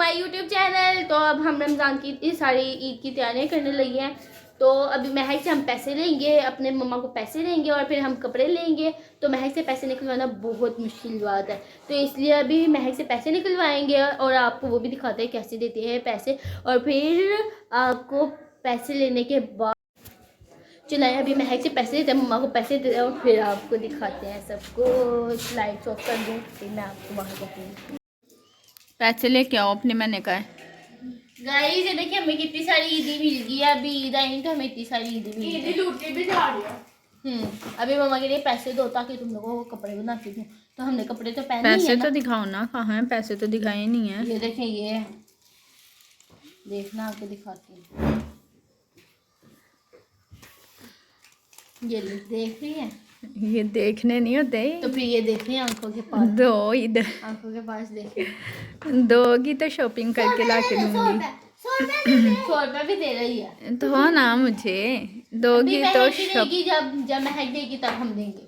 My YouTube channel. तो अब हम रमज़ान की सारी ईद की तैयारियां करने लगी हैं। तो अभी महक से हम पैसे लेंगे, अपने मम्मा को पैसे देंगे और फिर हम कपड़े लेंगे। तो महक से पैसे निकलवाना बहुत मुश्किल बात है, तो इसलिए अभी महक से पैसे निकलवाएंगे और आपको वो भी दिखाते हैं कैसे देते हैं पैसे। और फिर आपको पैसे लेने के बाद चलाए अभी महक से पैसे देते हैं, मम्मा को पैसे देते हैं और फिर आपको दिखाते हैं सबको। लाइट्स ऑफ कर दूँ फिर मैं आपको वहाँ जाती हूँ। पैसे लेके आओ अपने, मैंने कहा है। गाइस ये देखिए हमें कितनी सारी ईदी मिल गई है। अभी ईद आई तो हमें इतनी सारी ईदी मिल गई, लूटी भी जा रही है। अभी मम्मा के लिए पैसे दो ताकि तुम लोगों को कपड़े बना के दूँ। तो हमने कपड़े तो पहने पैसे तो दिखाओ ना, कहाँ है पैसे? तो दिखाए नहीं है। ये देखें, ये देखना आपको दिखाती हूँ। ये देख रही है, ये देखने नहीं होते तो फिर ये देखिए आंखों के पास, दो इधर आंखों के पास देखिए। दोगी तो शॉपिंग करके ला के दूंगी। 100 रुपये भी दे रही है तो हो ना, मुझे दोगी तो देगी। जब महक देगी तब हम देंगे।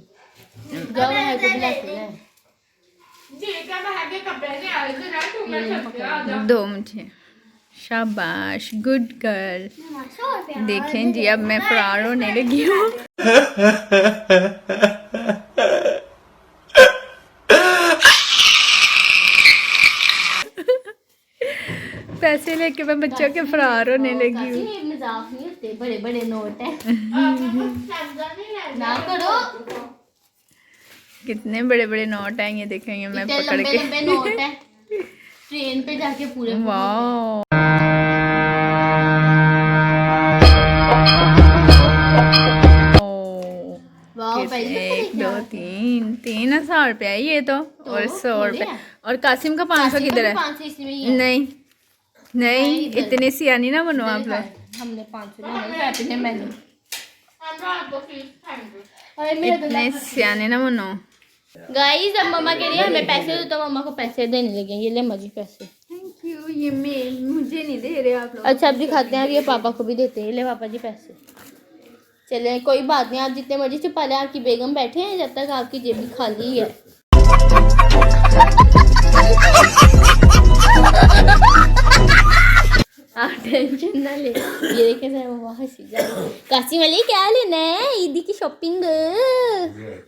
जब महक को बुलाते हैं दो मुझे। शाबाश, गुड गर्ल। देखें जी, अब मैं फरार होने लगी हूँ। पैसे लेके मैं बच्चों के फरार होने लगी हूँ। मजाक नहीं होते, बड़े बड़े नोट है ना करो। कितने बड़े बड़े नोट आएंगे देखेंगे मैं पकड़ लंबे के। लंबे नोट है, ट्रेन पे जाके पूरे। वाह, एक दो तीन 3,000 रुपया है ये तो और 100 रुपया। और कासिम का 500 किधर है? 500 इसमें ही है। नहीं नहीं, इतने सियानी ना बनो आप लोग। हमने 500 नहीं, मैंने इतने सियाने ना बनो। गाइस अब मम्मा के लिए हमें पैसे दो, तो मम्मा को पैसे देने लगे। ये ले मजी पैसे। Thank you. ये मुझे नहीं दे रहे आप लोग। अच्छा अब दिखाते हैं, अब ये पापा को भी देते हैं। ये ले पापा जी पैसे। चले कोई बात नहीं, आप जितने मर्जी छुपा लें, आपकी बेगम बैठे हैं जब तक आपकी जेब भी खाली है। आप टेंशन ना ले। ये देखे सर वो हंसी जा रही है। कासिम अली क्या लेना है ईदी की शॉपिंग?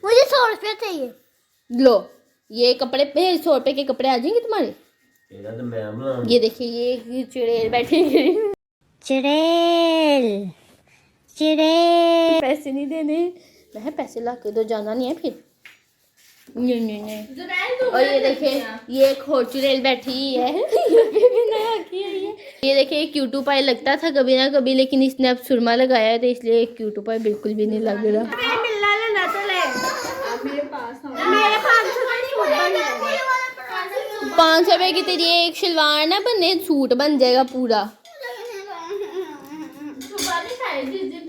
मुझे 100 रुपया चाहिए। लो ये कपड़े पे 100 रुपये के कपड़े आ जाएंगे तुम्हारे। ये देखिए ये चुड़ैल बैठी है। चुड़ैल चुड़ैल पैसे नहीं देने, मैं पैसे ला के दो, जाना नहीं है फिर। नहीं। और ये देखे ये एक और चुड़ैल बैठी है। ये देखे एक क्यूटू पाई लगता था कभी ना कभी, लेकिन इसने अब सुरमा लगाया है तो इसलिए एक क्यूटू पाई बिल्कुल भी नहीं लग रहा। 500 रुपए की तेरी एक शलवार ना बने, सूट बन जाएगा पूरा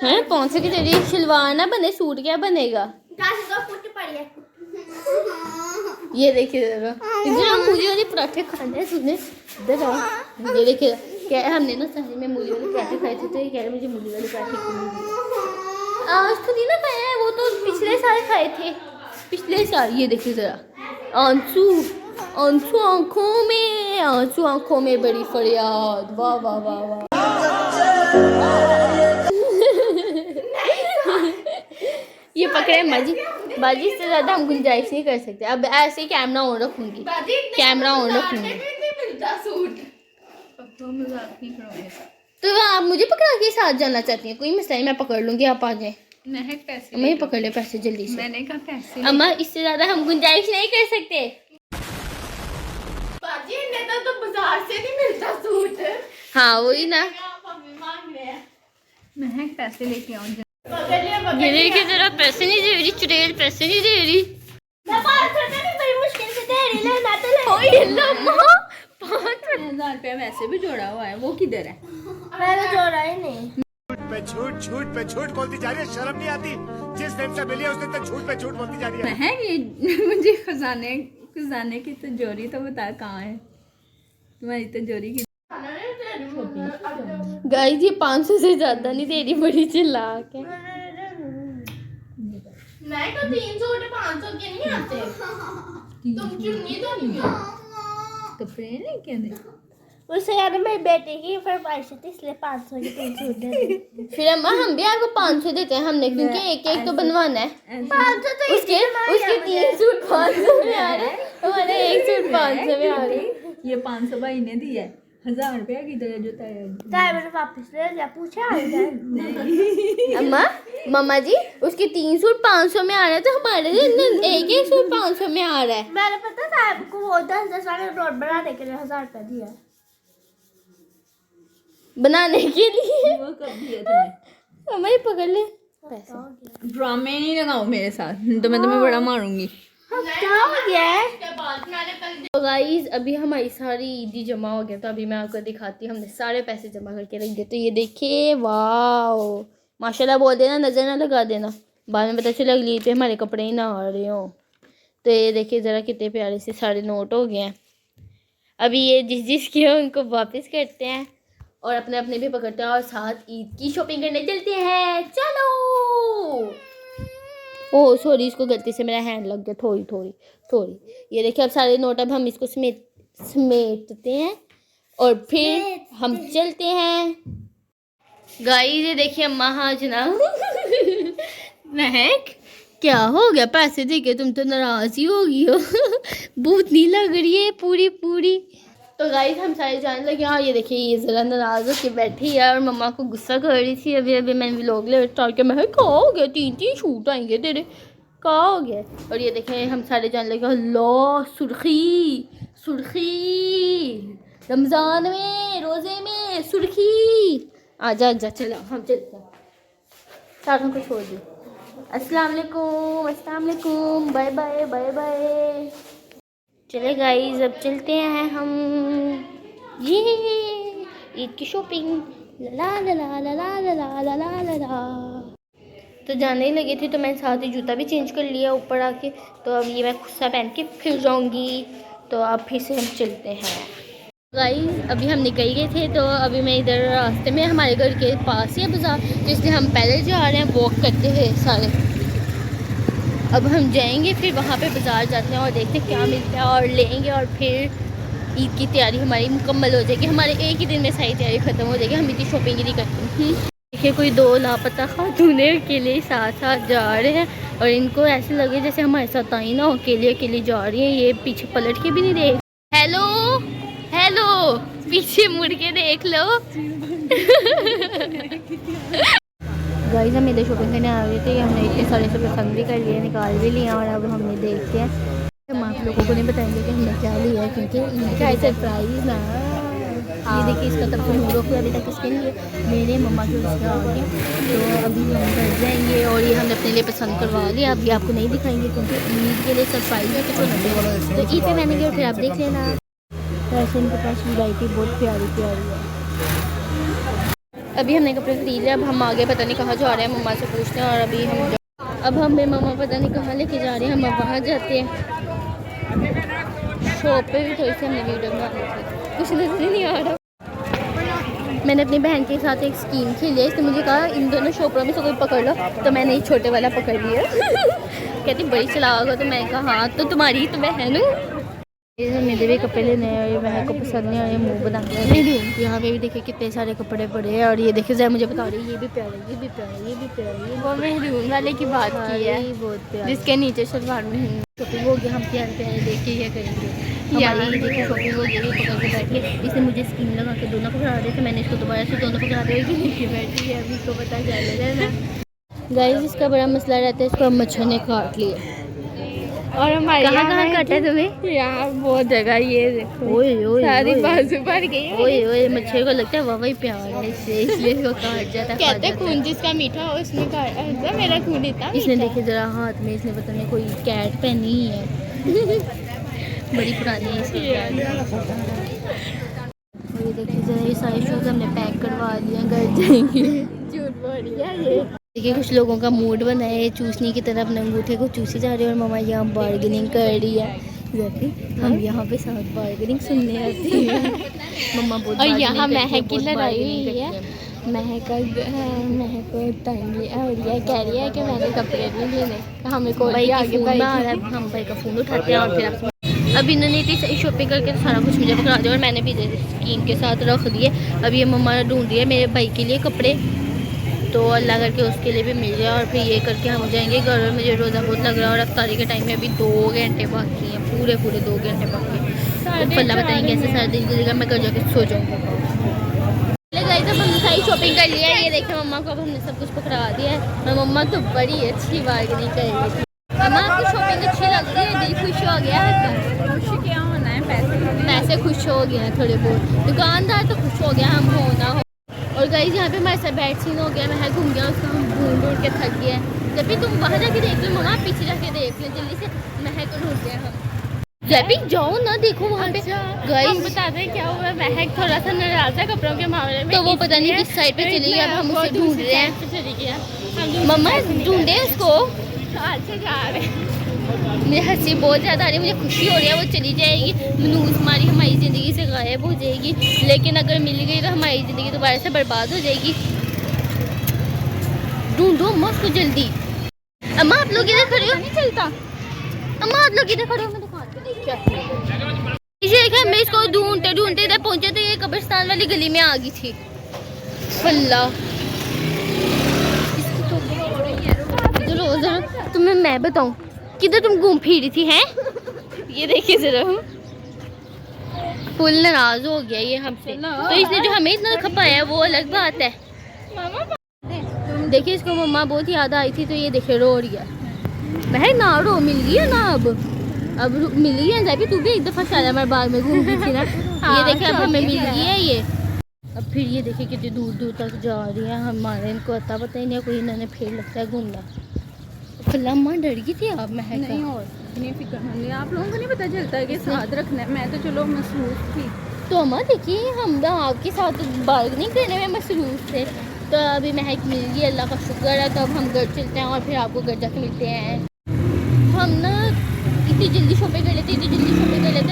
है। 500 की तेरी एक शलवार ना बने, सूट क्या बनेगा? ये देखिए जरा, इधर मूली वाले पराठे खाने हैं सुने। इधर आओ, ये देखिए क्या हमने ना सारे में मूली वाले पराठे खाए थे, तो ये कह रहे मुझे मूली वाले पराठे खाने। आज तो नहीं ना खाया है, वो तो पिछले साल खाए थे, पिछले साल। ये देखिए जरा, आंसू आंसू आंखों में, आंसू आंखों में बड़ी फरियाद। वाह वाह वाह वाह। ये पकड़े बाजी से ज्यादा हम गुंजाइश नहीं कर सकते। अब ऐसे ही कैमरा ऑन रखूंगी, कैमरा ऑन रखूंगी। तो आप मुझे पकड़ा के साथ जाना चाहती हैं? कोई मसला नहीं, मैं पकड़ लूंगी, आप आ जाए। मैं पकड़ ले पैसे जल्दी से। मैंने कहा पैसे अम्मा इससे ज्यादा हम गुंजाइश नहीं कर सकते। तो बाजार से नहीं मिलता सूट। हाँ वही ना। महक पैसे लेके आओ। ये देखिए जरा, पैसे नहीं दे रही चुड़ैल, पैसे नहीं दे रही। मैं 500 रुपए भी बड़ी मुश्किल से दे रही, लेना तो ले। ओए अल्लाह, 5,000 रुपया वैसे भी जोड़ा हुआ है, वो किधर है? मैंने जोड़ा ही नहीं। झूठ पे झूठ बोलती जा रही है, शर्म नहीं आती? जिस दिन से मिली है उस दिन तक झूठ पे झूठ बोलती जा रही है। महक ये मुझे खजाने की तिजोरी तो बता कहाँ है तुम्हारी तिजोरी की? गाइस ये 500 से ज्यादा नहीं दे रही, बड़ी चिल्लाक है। मैं तो 300 और 500 के नहीं आते। तुम चुन्नी तो नहीं हो। कपड़े लेके दे। उससे यार मेरी बेटे की फरमाइश थी इसलिए 500 की 3 सूट दे दी। फिर अम्मा हम भी आपको 500 देते हैं हमने, क्योंकि एक एक तो बनवाना है। 500 तो उसके 3 सूट 500 में आ रहे हैं, हमारे एक सूट 500 में आ रहे हैं। ये 500 भाई ने दिया है, 1000 रुपया किधर है जो चाहे मैंने वापस ले लिया, पूछा है अम्मा मम्मा जी उसके 3 सूट 500 में आ रहे हैं, तो हमारे एक एक सूट 500 में आ रहा है। मैंने पता साहब को वो 10-10 वाले नोट बनाने के लिए 1000 रुपया दिया। बनाने के लिए वो कब दिया तूने? हमारे पकड़ ले पैसे। ड्रामे नहीं लगाओ मेरे साथ, तो मैं तुम्हें बड़ा मारूंगी। क्या हो गया है? तो गाइस अभी हमारी सारी ईदी जमा हो गया, तो अभी मैं आपको दिखाती हूँ। हमने सारे पैसे जमा करके रख दिए, तो ये देखिए वाह माशाल्लाह बोल देना, नज़र ना लगा देना, बाद में पता चला अगली पे हमारे कपड़े ही ना आ रहे हो। तो ये देखिए ज़रा कितने प्यारे से सारे नोट हो गए हैं। अभी ये जिस जिसके हैं उनको वापस करते हैं और अपने अपने भी पकड़ते हैं और साथ ईद की शॉपिंग करने चलते हैं। चलो। ओह सॉरी, इसको गलती से मेरा हैंड लग गया, थोड़ी। ये देखिए अब सारे नोट, अब हम इसको समेटते हैं और फिर हम चलते हैं। गाइस ये देखिए अम्मा हाँ जनाब महक क्या हो गया, पैसे देके तुम तो नाराज ही हो गई हो भूतनी लग रही है पूरी। तो गाइस हम सारे जाने लगे। हाँ ये देखिए ये ज़रा नाराज़ होकर बैठी है और मम्मा को गुस्सा कर रही थी। अभी मैंने व्लॉग ले स्टार्ट किया, मैं कहा हो गया 3 शूट आएंगे तेरे, कहा हो गया। और ये देखें हम सारे जाने लगे। अल्लाह सुर्खी रमज़ान में रोज़े में सुर्खी। आजा चलो हम चलते हैं, सारों को छोड़ दी। अस्सलाम वालेकुम, बाय बाय। चले गाइस अब चलते हैं हम, ये ईद की शॉपिंग ला ला ला ला ला ला ला ला ला ला ला। तो जाने ही लगी थी, तो मैंने साथ ही जूता भी चेंज कर लिया ऊपर आके। तो अब ये मैं खुद सा पहन के फिर जाऊंगी। तो अब फिर से हम चलते हैं गाइस। अभी हम निकल गए थे, तो अभी मैं इधर रास्ते में, हमारे घर के पास ही है बाज़ार, तो इसलिए हम पैदल जा रहे हैं वॉक करते हुए सारे। अब हम जाएंगे फिर वहाँ पे बाज़ार जाते हैं और देखते हैं क्या मिलता है और लेंगे, और फिर ईद की तैयारी हमारी मुकम्मल हो जाएगी। हमारे एक ही दिन में सारी तैयारी ख़त्म हो जाएगी, हम इतनी शॉपिंग ही नहीं करते। देखिए कोई 2 लापता खातूने अकेले साथ जा रहे हैं और इनको ऐसे लगे जैसे हमारे साथ आई ना, अकेले जा रही हैं। ये पीछे पलट के भी नहीं देख, हेलो पीछे मुड़ के देख लो गाइस हम इधर शॉपिंग करने आ रहे थे, हमने इतने सारे से पसंद भी कर लिए, निकाल भी लिया, और अब हमने देखते हैं। हम आप लोगों को नहीं बताएंगे कि हमने क्या लिया है, क्योंकि इनका सरप्राइज ना। ये देखिए इसका तब तो मूड ऑफ है अभी तक इसके लिए, मेरे मम्मा के उसका आ गया। तो अभी हम घर जाएंगे और ये हमने अपने लिए पसंद करवा लिया। अभी आपको नहीं दिखाएंगे क्योंकि ईद के लिए सरप्राइज है, तो ईद पे पहनेंगे और फिर आप देख लेना। वैसे इनके पास वैरायटी बहुत प्यारी है। अभी हमने कपड़े खरीद लिया, अब हम आगे पता नहीं कहाँ जा रहे हैं, मम्मा से पूछते हैं। और अभी अब हमें मम्मा पता नहीं कहाँ लेके जा रहे हैं, हम अब वहाँ जाते हैं। शॉप पे भी थोड़ी सी हमने वीडियो बना ली थी, कुछ नजर ही नहीं आ रहा। मैंने अपनी बहन के साथ एक स्कीम खेली है, इसने मुझे कहा इन दोनों शॉपरों में से कोई पकड़ लो, तो मैंने एक छोटे वाला पकड़ लिया कहती बड़ी चलाओ, तो मैंने कहा हाँ तो तुम्हारी तो बहन हूँ। मेरे भी कपड़े लेने हैं, ये बहन को पसंद नहीं आए, मुँह बना के यहाँ पे भी देखिए कितने सारे कपड़े पड़े हैं। और ये देखिए जरा मुझे बता रही है ये भी प्यारा, ये भी प्यारा। वो मेहरून वाले की बात की है, बहुत प्यारा, जिसके नीचे सलवार में शॉपिंग होगी। हम प्यारे देख के करेंगे, हमारी देखिए शॉपिंग होगी। पकड़ के बैठिए, इसने मुझे स्कीम लगा के दोनों पकड़ा रहे थे, मैंने इसको दोबारा से दोनों पकड़ा दे नीचे बैठी है। अभी इसको पता चल रहा है ना गाइस, इसका बड़ा मसला रहता है, इसको मच्छर ने काट लिया। और हमारे कहाँ काटा तुम्हें? यहाँ बहुत जगह, ये देखो सारी बाजू भर गई। ओए मच्छर को लगता है वही प्यार है इसलिए इसको काट जाता है। कहते खून जिसका मीठा हो उसमें काट, मेरा खून इतना। इसने देखे जरा हाथ में, इसने पता नहीं कोई कैट पहनी है बड़ी पुरानी है इसकी। और ये देखिए जरा ये सारे शूज़ हमने पैक करवा दिए, घर जाएंगे। झूठ बोल रही है ये। देखिए कुछ लोगों का मूड बना है चूसने की तरफ, अपने अंगूठे को चूसे जा रहे हैं और मम्मा यहाँ बार्गेनिंग कर रही है। देखिए हम यहाँ पे साथ बार्गेनिंग सुनने आते हैं मम्मा बहुत। और यहाँ महक की लड़ाई हुई है, महक तंगी और ये कह रही है कि मैंने कपड़े नहीं लेने, हमें को आगे हम भाई का फ़ोन उठाते हैं और फिर अब इन्होंने इतनी सही शॉपिंग करके तो सारा कुछ मुझे पकड़ा दिया और मैंने भी स्कीम के साथ रख दिए। अब ये मम्मा ढूंढ रही है मेरे भाई के लिए कपड़े, तो अल्लाह करके उसके लिए भी मिल जाए और फिर ये करके हम हो जाएंगे घर। और मुझे रोज़ा बहुत लग रहा है और अफ्तारी के टाइम में अभी 2 घंटे बाकी हैं, पूरे 2 घंटे बाकी हैं। तो अल्लाह बताएंगे कैसे सारा दिन गुजरेगा, मैं घर जाके सो जाऊँगी। गाइस अब हमने सारी शॉपिंग कर लिया है। ये देखें मम्मा को अब हमने सब कुछ पकड़ा दिया है और मम्मा तो बड़ी अच्छी बार्गेनिंग कर रही थी। मम्मा आपको शॉपिंग अच्छी लगती है, दिल खुश हो गया है? खुश क्या होना है, पैसे खुश हो गए हैं थोड़े बहुत, दुकानदार तो खुश हो गया, हम हो ना हो। और गाइस यहाँ पे हमारे साथ बैड सीन हो गया, मैं घूम गया उसको, हम ढूंढ के थक गए। जब भी तुम वहाँ जाके देख लो मम्मा, पीछे जाके देख लो जल्दी से, महक को ढूंढ गए हम। जैपी जाओ ना, देखो वहाँ पे गाइस बताते हैं क्या हुआ। महक थोड़ा सा नाराज है कपड़ों के मामले में, तो वो पता नहीं किस साइड पे चली गई, अब हम उसे ढूंढ रहे हैं। मम्मा ढूंढे उसको, अच्छा जा रहे हैं। मुझे हंसी बहुत ज़्यादा आ रही है, मुझे खुशी हो रही है वो चली जाएगी, मनूस हमारी हमारी ज़िंदगी से गायब हो जाएगी। लेकिन अगर मिल गई तो हमारी ज़िंदगी दोबारा से बर्बाद हो जाएगी। ढूंढो अम्मा उसको जल्दी। अम्मा आप लोग इधर खड़े हो, नहीं चलता। अम्मा आप लोग इधर खड़े हो, मैं दुकान पे देख के आती हूँ। इसे देखा, मैं इसको ढूंढते ढूंढते इधर पहुंचे तो ये कब्रिस्तान वाली गली में आ गई थी। अल्लाह तुम्हें मैं बताऊं किधर तुम घूम फिर रही थी हैं? ये देखिए जरा, फुल नाराज हो गया ये हमसे। तो इसने जो हमें इतना खपाया वो अलग बात है। देखिए इसको मम्मा बहुत याद आई थी, तो ये देखिए रो रही है। मैं ना रो, मिल गई है ना, अब मिल गई है। जाबी तू भी एक दफा शालामार बाग में घूम गई थी ना। ये देखिए अब हमें मिल गई है ये। अब फिर ये देखिए कितनी दूर दूर तक जा रही है, हमारे इनको अता पता ही नहीं, कोई इन्होंने फिर लगता है घूमना। अम्मा डर गई थी आप? महक नहीं, और इतनी फिक्र नहीं, आप लोगों को नहीं पता चलता है कि साथ रखना है। मैं तो चलो मसरूफ थी। तो अम्मा देखिए हम आपके साथ बार्गेनिंग करने में मसरूफ थे, तो अभी महक मिल गई, अल्लाह का शुक्र है। तो अब हम घर चलते हैं और फिर आपको घर जाके मिलते हैं। हम ना इतनी जल्दी शॉपिंग कर लेते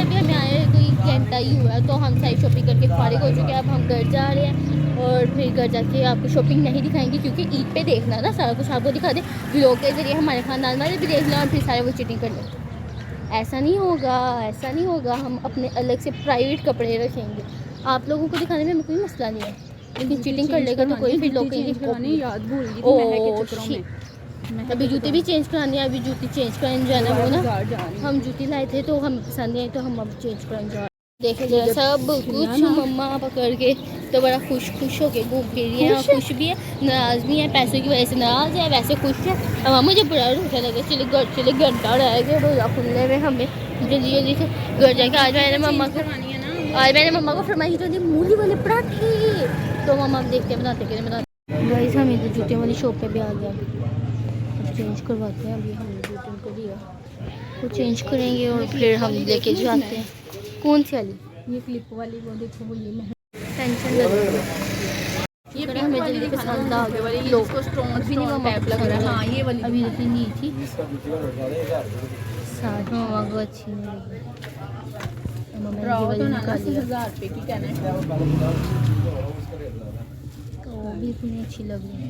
अभी हमें आए कोई घंटा ही हुआ, तो हम सारी शॉपिंग करके फारिग हो चुके हैं। अब हम घर जा रहे हैं और फिर घर जाके आपको शॉपिंग नहीं दिखाएंगे, क्योंकि ईद पे देखना ना सारा कुछ आपको दिखा दे, व्लॉग के जरिए हमारे खानदान वाले भी देख लें और फिर सारे वो चीटिंग कर लें। ऐसा नहीं होगा, हम अपने अलग से प्राइवेट कपड़े रखेंगे। आप लोगों को दिखाने में हमें कोई मसला नहीं है, लेकिन चीटिंग कर लेगा तो कोई फिर लोग कहेंगे याद भूल गई ओह। अभी जूते भी चेंज कराने हैं, अभी जूती चेंज कराने जाना वो ना, हम जूती लाए थे तो हमें पसंद नहीं आई, तो हम अब चेंज कराने जा रहे हैं। देख लिया सब कुछ मम्मा पकड़ के, तो बड़ा खुश होके घूम फिर रही है। खुश भी है, नाराज़ भी है, पैसों की वजह से नाराज़ है, वैसे खुश है। अब मुझे बड़ा रोजा लगा, चले घंटा रह गया रोजा खुलने में, हमें जल्दी से घर जाके। आज मैंने मम्मा को फरमाई थी मूली वाले पराठे, तो मम्मा अब देखते हैं बनाते गाइस। हम इधर जूते वाली शॉप पे भी आ गया, चेंज करवाते हैं। अभी हमने जूते उनको दिया, वो चेंज करेंगे और फिर हम लेके जाते हैं। कौन सी वाली? ये क्लिप वाली, वो देखो, वो ये टेंशन लग रही है। ये हमें जल्दी पसंद आ गया वाली, लोग को स्ट्रॉन्ग भी नहीं मम्मा टाइप लग रहा है। हाँ ये वाली अभी इतनी नहीं थी, साथ मम्मा को अच्छी नहीं लगी, मम्मा ने ये वाली निकाल लिया। 1000 रुपए की कहना है, तो वो भी इतनी अच्छी लग रही है।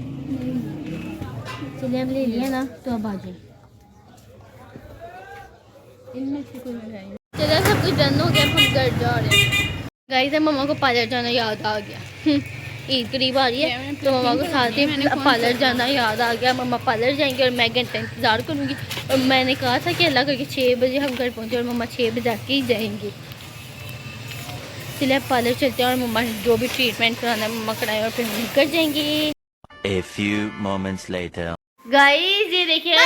चलिए हम ले लिया ना, तो अब आ जाए। इनमें से कोई नहीं। चलिए सब कुछ डन हो गया, हम घर जा रहे हैं। गाइस मम्मा को पार्लर जाना याद आ गया, ईद करीब आ रही है, तो मम्मा को साथ ही पार्लर जाना याद आ गया। मम्मा पार्लर जाएंगे और मैं घंटा इंतज़ार करूँगी। और मैंने कहा था कि अल्लाह करके 6 बजे हम घर पहुँचे, और मम्मा 6 बजे आके ही जाएंगी। इसलिए पार्लर चलते हैं और मम्मा जो भी ट्रीटमेंट कराना है मम्मा कराएं, और फिर हम घर जाएंगे। A few moments later. Guys ये देखिए,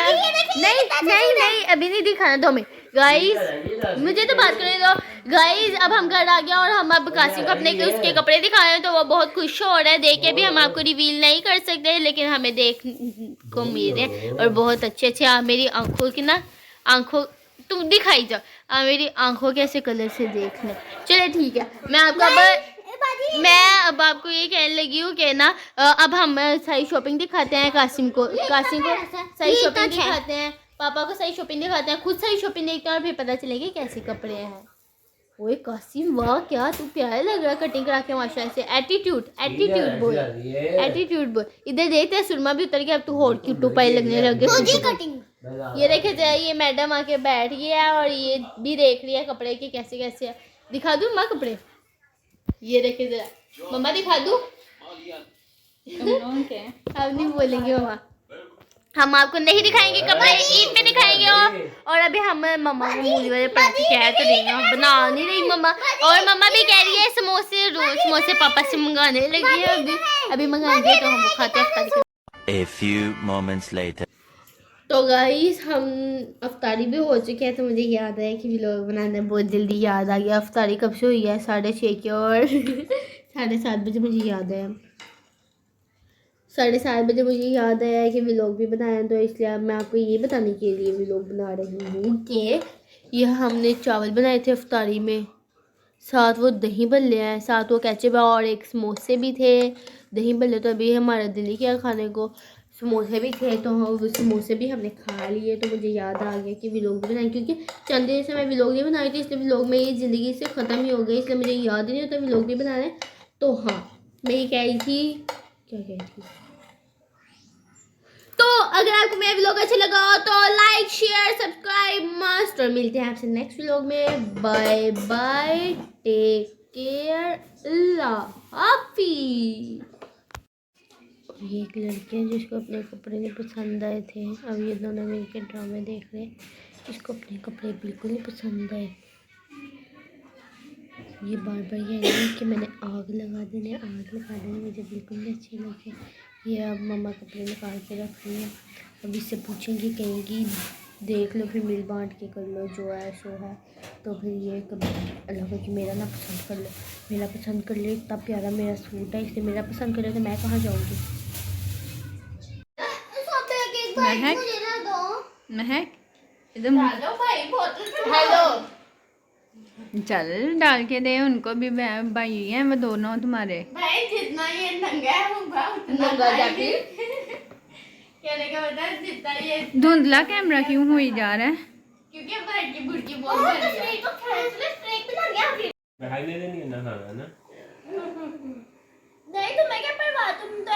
नहीं अभी नहीं दिखाना तो हमें। गाइस मुझे तो बात करने दो। गाइस अब हम घर आ गया और हम अब कासिम को अपने उसके कपड़े दिखा रहे हैं, तो वो बहुत खुश हो रहा है। देख के भी हम आपको रिवील नहीं कर सकते, लेकिन हमें देख को मिल रहे हैं और बहुत अच्छे। आप मेरी आंखों की ना, आंखों तुम दिखाई जाओ, आप मेरी आंखों के ऐसे कलर से देखना। चले ठीक है, मैं अब आपको ये कहने लगी हूँ कि ना अब हम सही शॉपिंग दिखाते हैं कासिम को सही शॉपिंग दिखाते हैं, पापा को सही शॉपिंग दिखाते हैं, खुद सही शॉपिंग देखते हैं और फिर पता चलेगा कैसे कपड़े हैं। ओए कासिम वाह क्या तू प्यारा लग रहा है कटिंग करा के माशाल्लाह से। एटीट्यूड बोल, इधर देखते हैं सुरमा भी उतर गया, अब तू और क्यों टुपाई लगने लग गई। ये देखे जाए, ये मैडम आके बैठ गया है और ये भी देख रही है कपड़े के कैसे कैसे है। दिखा दूँ माँ कपड़े? ये देखे जरा मम्मा, दिखा दूँ? अब नहीं बोलेंगे मम्मा, हम आपको नहीं दिखाएंगे कपड़े, ईद पे दिखाएंगे। और अभी हम मम्मा को मूली वाले पराठे कह तो रही हैं, बना नहीं रही मम्मा। और मम्मा भी कह रही है समोसे, रोज समोसे पापा से मंगाने लगी है। अभी मंगाएंगे तो हम वो खाते हैं। A few moments later. तो गाइस हम अफ्तारी भी हो चुके हैं, तो मुझे याद है कि व्लॉग बनाना बहुत जल्दी याद आ गया। अफ्तारी कब से हुई है? 6:30 की, और 7:30 बजे मुझे याद है, 7:30 बजे मुझे याद आया कि व्लॉग भी बनाया। तो इसलिए मैं आपको ये बताने के लिए व्लॉग बना रही हूँ कि ये हमने चावल बनाए थे अफ्तारी में, साथ वो दही भल्ले हैं, साथ वो केचप है, और एक समोसे भी थे। दही भल्ले तो अभी हमारा दिल ही किया खाने को, समोसे भी थे, तो वो समोसे भी हमने खा लिए। तो मुझे याद आ गया कि व्लॉग भी बनाए, क्योंकि चंद दिन से मैं व्लॉग नहीं बनाई थी, इसलिए व्लॉग में ये ज़िंदगी से ख़त्म ही हो गई, इसलिए मुझे याद ही नहीं होता व्लॉग भी बनाना है। तो हाँ, मैं ये कह रही थी, क्या कह रही थी, तो अगर आपको मेरा व्लॉग अच्छा लगा तो लाइक शेयर सब्सक्राइब मस्ट, और मिलते हैं आपसे नेक्स्ट व्लॉग में। बाय बाय, टेक केयर, अल्लाह हाफिज़। ये एक लड़की है जिसको अपने कपड़े नहीं पसंद आए थे, अब ये दोनों मिलकर ड्रामे देख रहे हैं, इसको अपने कपड़े बिल्कुल नहीं पसंद आए। ये बार बार कह रही है कि मैंने आग लगा देने मुझे बिल्कुल नहीं अच्छे लगे। ये अब मम्मा कपड़े निकाल के रख रही है, अब इससे पूछेंगी, कहेंगी देख लो, फिर मिल बांट के कर लो, जो है सो है। तो फिर ये कभी अल्लाह को कि मेरा ना पसंद कर लो, मेरा पसंद कर लो, इतना प्यारा मेरा सूट है, इसलिए मेरा पसंद कर लो, तो मैं कहाँ जाऊँगी। महक एकदम हेलो, चल डाल के दे उनको भी, भाई हैं वो दोनों तुम्हारे। भाई जितना ये नंगा है नंगा जाके कहने का मतलब जितना ये, धुंधला कैमरा क्यों हुई जा रहा है? क्योंकि हमारी की बुड़की बहुत बड़ी है। बहाने देनी है ना, हाँ ना। नहीं तो मैं क्या परवाह, तुम तो